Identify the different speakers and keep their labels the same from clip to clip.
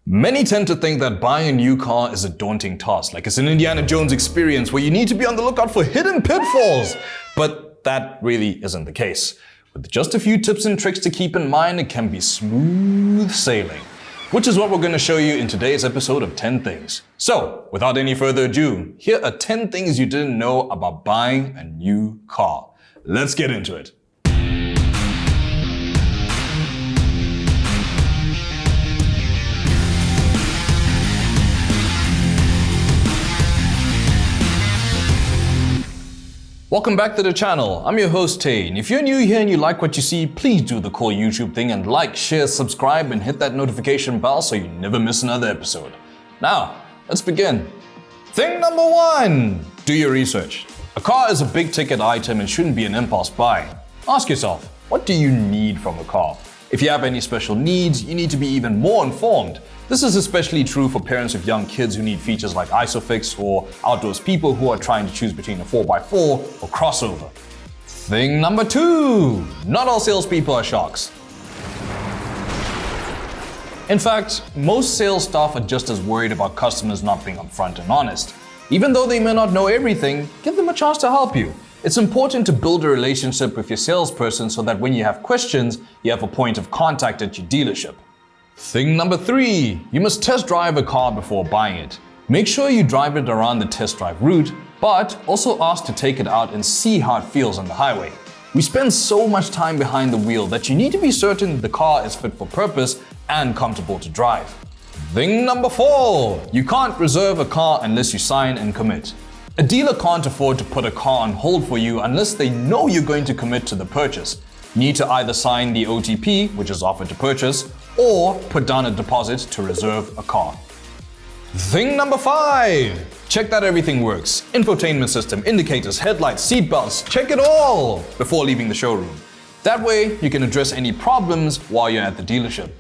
Speaker 1: Many tend to think that buying a new car is a daunting task, like it's an Indiana Jones experience where you need to be on the lookout for hidden pitfalls. But that really isn't the case. With just a few tips and tricks to keep in mind, it can be smooth sailing. Which is what we're going to show you in today's episode of 10 Things. So, without any further ado, here are 10 things you didn't know about buying a new car. Let's get into it. Welcome back to the channel. I'm your host Tay, and if you're new here and you like what you see, please do the cool YouTube thing and like, share, subscribe, and hit that notification bell so you never miss another episode. Now, let's begin. Thing number 1, do your research. A car is a big ticket item and shouldn't be an impulse buy. Ask yourself, what do you need from a car? If you have any special needs, you need to be even more informed. This is especially true for parents of young kids who need features like ISOFIX or outdoors people who are trying to choose between a 4x4 or crossover. Thing number 2, not all salespeople are sharks. In fact, most sales staff are just as worried about customers not being upfront and honest. Even though they may not know everything, give them a chance to help you. It's important to build a relationship with your salesperson so that when you have questions, you have a point of contact at your dealership. Thing number 3, you must test drive a car before buying it. Make sure you drive it around the test drive route, but also ask to take it out and see how it feels on the highway. We spend so much time behind the wheel that you need to be certain the car is fit for purpose and comfortable to drive. Thing number 4, you can't reserve a car unless you sign and commit. A dealer can't afford to put a car on hold for you unless they know you're going to commit to the purchase. You need to either sign the OTP, which is offer to purchase, or put down a deposit to reserve a car. Thing number 5, check that everything works. Infotainment system, indicators, headlights, seat belts, check it all before leaving the showroom. That way, you can address any problems while you're at the dealership.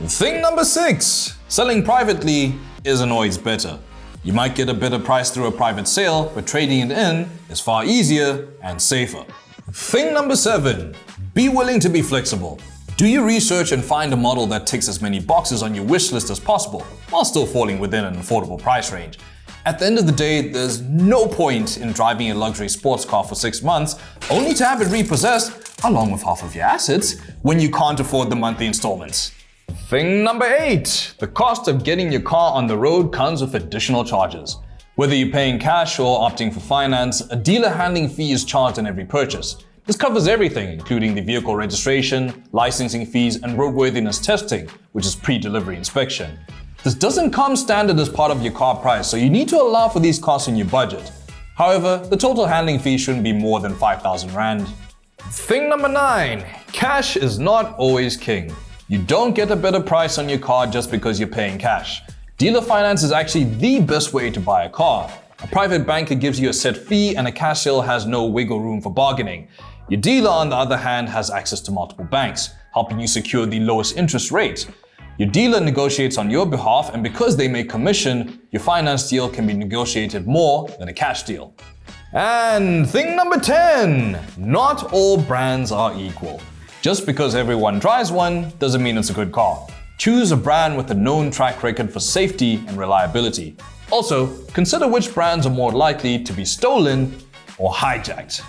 Speaker 1: Thing number 6, selling privately isn't always better. You might get a better price through a private sale, but trading it in is far easier and safer. Thing number 7, be willing to be flexible. Do your research and find a model that ticks as many boxes on your wish list as possible, while still falling within an affordable price range. At the end of the day, there's no point in driving a luxury sports car for 6 months, only to have it repossessed, along with half of your assets, when you can't afford the monthly installments. Thing number 8, the cost of getting your car on the road comes with additional charges. Whether you're paying cash or opting for finance, a dealer handling fee is charged on every purchase. This covers everything, including the vehicle registration, licensing fees, and roadworthiness testing, which is pre-delivery inspection. This doesn't come standard as part of your car price, so you need to allow for these costs in your budget. However, the total handling fee shouldn't be more than 5,000 Rand. Thing number 9, cash is not always king. You don't get a better price on your car just because you're paying cash. Dealer finance is actually the best way to buy a car. A private banker gives you a set fee and a cash sale has no wiggle room for bargaining. Your dealer, on the other hand, has access to multiple banks, helping you secure the lowest interest rate. Your dealer negotiates on your behalf, and because they make commission, your finance deal can be negotiated more than a cash deal. And thing number 10, not all brands are equal. Just because everyone drives one doesn't mean it's a good car. Choose a brand with a known track record for safety and reliability. Also, consider which brands are more likely to be stolen or hijacked.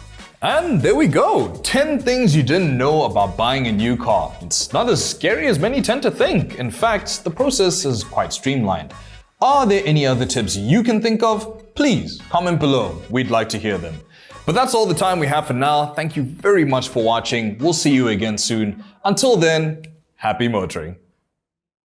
Speaker 1: And there we go, 10 things you didn't know about buying a new car. It's not as scary as many tend to think. In fact, the process is quite streamlined. Are there any other tips you can think of? Please comment below, we'd like to hear them. But that's all the time we have for now. Thank you very much for watching. We'll see you again soon. Until then, happy motoring.